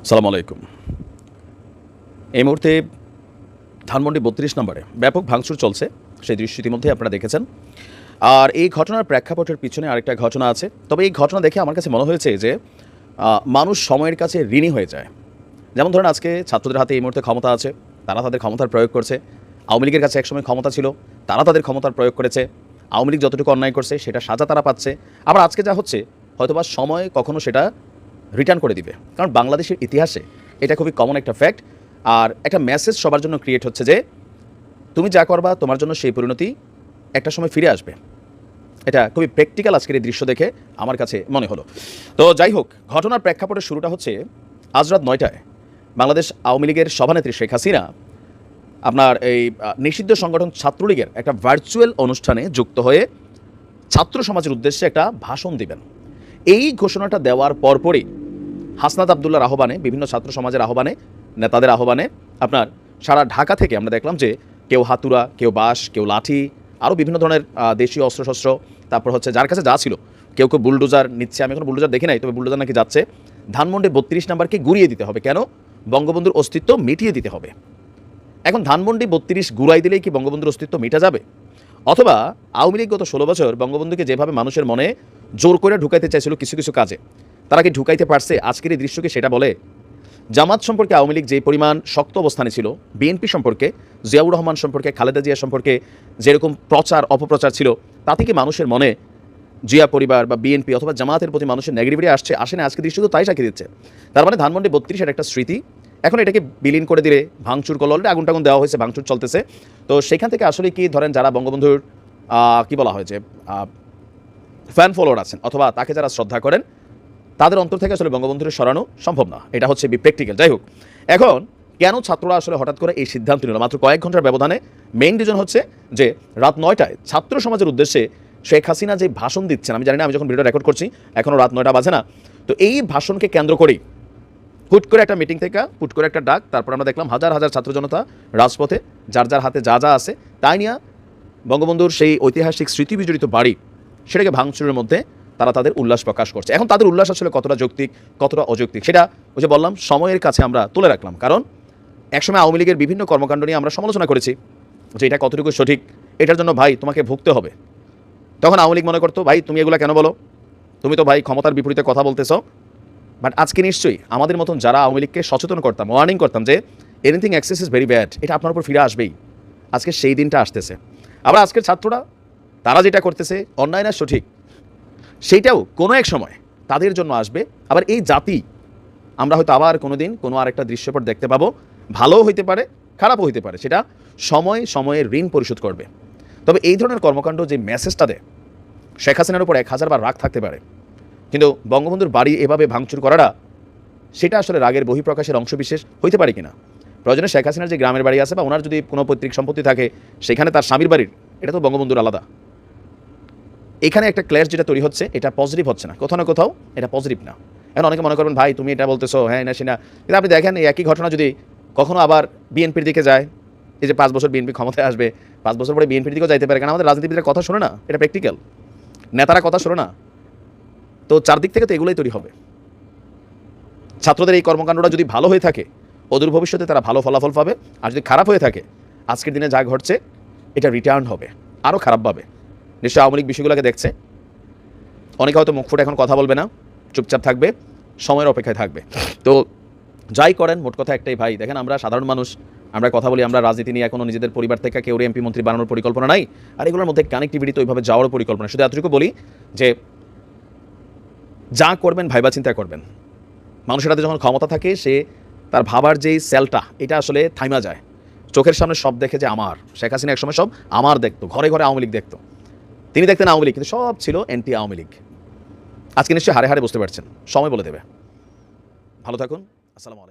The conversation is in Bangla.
সালামু আলাইকুম। এই মুহূর্তে ধানমন্ডি ৩২ নম্বরে ব্যাপক ভাঙচুর চলছে, সেই দৃশ্য ইতিমধ্যেই আপনারা দেখেছেন। আর এই ঘটনার প্রেক্ষাপটের পিছনে আরেকটা ঘটনা আছে। তবে এই ঘটনা দেখে আমার কাছে মনে হয়েছে যে মানুষ সময়ের কাছে ঋণী হয়ে যায়। যেমন ধরেন আজকে ছাত্রদের হাতে এই মুহূর্তে ক্ষমতা আছে, তারা তাদের ক্ষমতার প্রয়োগ করছে। আওয়ামী লীগের কাছে একসময় ক্ষমতা ছিল, তারা তাদের ক্ষমতার প্রয়োগ করেছে। আওয়ামী লীগ যতটুকু অন্যায় করছে সেটা সাজা তারা পাচ্ছে। আবার আজকে যা হচ্ছে হয়তোবা সময় কখনো সেটা রিটার্ন করে দিবে, কারণ বাংলাদেশের ইতিহাসে এটা খুবই কমন একটা ফ্যাক্ট। আর একটা মেসেজ সবার জন্য ক্রিয়েট হচ্ছে যে তুমি যা করবা তোমার জন্য সেই পরিণতি একটা সময় ফিরে আসবে। এটা খুবই প্র্যাকটিক্যাল আজকের এই দৃশ্য দেখে আমার কাছে মনে হলো। তো যাই হোক, ঘটনার প্রেক্ষাপটের শুরুটা হচ্ছে আজ রাত ৯টায় বাংলাদেশ আওয়ামী লীগের সভানেত্রী শেখ হাসিনা আপনার এই নিষিদ্ধ সংগঠন ছাত্রলীগের একটা ভার্চুয়াল অনুষ্ঠানে যুক্ত হয়ে ছাত্র সমাজের উদ্দেশ্যে একটা ভাষণ দিবেন। এই ঘোষণাটা দেওয়ার পরপরই হাসনাত আবদুল্লাহর আহ্বানে, বিভিন্ন ছাত্র সমাজের আহ্বানে, নেতাদের আহ্বানে আপনার সারা ঢাকা থেকে আমরা দেখলাম যে কেউ হাতুড়া, কেউ বাঁশ, কেউ লাঠি, আরও বিভিন্ন ধরনের দেশীয় অস্ত্রশস্ত্র, তারপর হচ্ছে যার কাছে যা ছিল, কেউ কেউ বুলডোজার নিচ্ছে। আমি এখন বুলডোজার দেখি নাই, তবে বুলডোজার নাকি যাচ্ছে। ধানমন্ডি ৩২ নাম্বারকে গুড়িয়ে দিতে হবে। কেন? বঙ্গবন্ধুর অস্তিত্ব মিটিয়ে দিতে হবে। এখন ধানমন্ডি ৩২ গুড়াই দিলেই কি বঙ্গবন্ধুর অস্তিত্ব মিটা যাবে? অথবা আওয়ামী লীগ গত ১৬ বছর বঙ্গবন্ধুকে যেভাবে মানুষের মনে জোর করে ঢুকাইতে চাইছিল কিছু কিছু কাজে, তারা কি ঢুকাইতে পারছে? আজকের এই দৃশ্যকে সেটা বলে। জামাত সম্পর্কে আওয়ামী লীগ যে পরিমাণ শক্ত অবস্থানে ছিল, বিএনপি সম্পর্কে, জিয়াউর রহমান সম্পর্কে, খালেদা জিয়া সম্পর্কে যেরকম প্রচার অপপ্রচার ছিল, তাতে কি মানুষের মনে জিয়া পরিবার বা বিএনপি অথবা জামাতের প্রতি মানুষের নেগেটিভিটি আসে না? আজকে দৃশ্য তো তাই সাক্ষী দিচ্ছে। তার মানে ধানমন্ডি ৩২ একটা স্মৃতি এখন এটাকে বিলীন করে দিলে, ভাঙচুর করলে, অলরেডি আগুন টাগুন দেওয়া হয়েছে, ভাঙচুর চলতেছে। তো সেখান থেকে আসলে কি ধরেন যারা বঙ্গবন্ধুর কি বলা হয় যে ফ্যান ফলোয়ার আছেন অথবা তাকে যারা শ্রদ্ধা করেন, তাদের অন্তর থেকে আসলে বঙ্গবন্ধুর সরানো সম্ভব না। এটা হচ্ছে প্র্যাকটিক্যাল। যাই হোক, এখন কেন ছাত্ররা আসলে হঠাৎ করে এই সিদ্ধান্ত নিল মাত্র কয়েক ঘন্টার ব্যবধানে? মেইন রিজন হচ্ছে যে রাত ৯টায় ছাত্র সমাজের উদ্দেশ্যে শেখ হাসিনা যে ভাষণ দিচ্ছেন, আমি জানি না, আমি যখন ভিডিও রেকর্ড করছি এখনও রাত ৯টা বাজে না, তো এই ভাষণকে কেন্দ্র করেই হুট করে একটা মিটিং থেকে হুট করে একটা ডাক, তারপর আমরা দেখলাম হাজার হাজার ছাত্র জনতা রাজপথে, যার যার হাতে যা যা আছে তাই নিয়ে বঙ্গবন্ধুর সেই ঐতিহাসিক স্মৃতি বিজড়িত বাড়ি, সেটাকে ভাঙচুরের মধ্যে তারা তাদের উল্লাস প্রকাশ করছে। এখন তাদের উল্লাস আসলে কতটা যৌক্তিক, কতটা অযৌক্তিক, সেটা ওই যে বললাম সময়ের কাছে আমরা তুলে রাখলাম। কারণ একসময় আওয়ামী লীগের বিভিন্ন কর্মকাণ্ড নিয়ে আমরা সমালোচনা করেছি যে এটা কতটুকু সঠিক, এটার জন্য ভাই তোমাকে ভুগতে হবে। তখন আওয়ামী লীগ মনে করতো ভাই তুমি এগুলো কেন বলো, তুমি তো ভাই ক্ষমতার বিপরীতে কথা বলতেছ। বাট আজকে নিশ্চয়ই আমাদের মতন যারা আওয়ামী লীগকে সচেতন করতাম, ওয়ার্নিং করতাম যে anything excess is very bad, এটা আপনার উপর ফিরে আসবেই, আজকে সেই দিনটা আসতেছে। আবার আজকের ছাত্ররা তারা যেটা করতেছে অন্যায় না সঠিক, সেইটাও কোনো এক সময় তাদের জন্য আসবে। আবার এই জাতি আমরা হয়তো আবার কোনো দিন কোনো আরেকটা দৃশ্যপট দেখতে পাবো, ভালোও হইতে পারে, খারাপও হইতে পারে, সেটা সময়ের ঋণ পরিশোধ করবে। তবে এই ধরনের কর্মকাণ্ড যে মেসেজটা দেয়, শেখ হাসিনার উপর ১০০০ বার রাগ থাকতে পারে, কিন্তু বঙ্গবন্ধুর বাড়ি এভাবে ভাঙচুর করাটা সেটা আসলে রাগের বহিঃপ্রকাশের অংশবিশেষ হইতে পারে কিনা? প্রয়োজনে শেখ হাসিনার যে গ্রামের বাড়ি আছে বা ওনার যদি কোনো পৈতৃক সম্পত্তি থাকে সেখানে তার স্বামীর বাড়ির, এটা তো বঙ্গবন্ধুর আলাদা। এখানে একটা ক্ল্যাশ যেটা তৈরি হচ্ছে, এটা পজিটিভ হচ্ছে না, কোথাও না কোথাও এটা পজিটিভ না। এখন অনেকে মনে করবেন ভাই তুমি এটা বলতেছো, হ্যাঁ না সেনা, কিন্তু আপনি দেখেন এই একই ঘটনা যদি কখনো আবার বিএনপির দিকে যায়, এই যে 5 বছর বিএনপি ক্ষমতায় আসবে, 5 বছর পরে বিএনপির দিকেও যাইতে পারে, কারণ আমাদের রাজনীতিবিদরা কথা শোনে না, এটা প্র্যাকটিক্যাল, নেতারা কথা শোনে না। তো চারদিক থেকে তো এগুলোই তৈরি হবে। ছাত্রদের এই কর্মকাণ্ডটা যদি ভালো হয়ে থাকে, অদূর ভবিষ্যতে তারা ভালো ফলাফল পাবে। আর যদি খারাপ হয়ে থাকে, আজকের দিনে যা ঘটছে এটা রিটার্ন হবে আরও খারাপভাবে। নিশ্চয়ই আওয়ামী লীগ বিষয়গুলোকে দেখছে, অনেকে হয়তো মুখ ফুটে এখন কথা বলবে না, চুপচাপ থাকবে, সময়ের অপেক্ষায় থাকবে। তো যাই করেন, মোট কথা একটাই ভাই, দেখেন আমরা সাধারণ মানুষ, আমরা কথা বলি, আমরা রাজনীতি নিয়ে এখনও নিজেদের পরিবার থেকে কেউ এমপি মন্ত্রী বানানোর পরিকল্পনা নাই, আর এগুলোর মধ্যে কানেক্টিভিটি তো ওইভাবে যাওয়ার পরিকল্পনা। শুধু এতটুকু বলি যে যা করবেন ভাইবা চিন্তা করবেন। মানুষের হাতে যখন ক্ষমতা থাকে, সে তার ভাবার যেই সেলটা, এটা আসলে থাইমা যায়। চোখের সামনে সব দেখে যে আমার, শেখ হাসিনা একসময় সব আমার দেখতো, ঘরে ঘরে আওয়ামী লীগ দেখতো, তিনি দেখতেন আওয়ামী লীগ, কিন্তু সব ছিল এন্টি আওয়ামী লীগ। আজকে নিশ্চয়ই হারে হারে বুঝতে পারছেন, সময় বলে দেবে। ভালো থাকুন, আসসালামু আলাইকুম।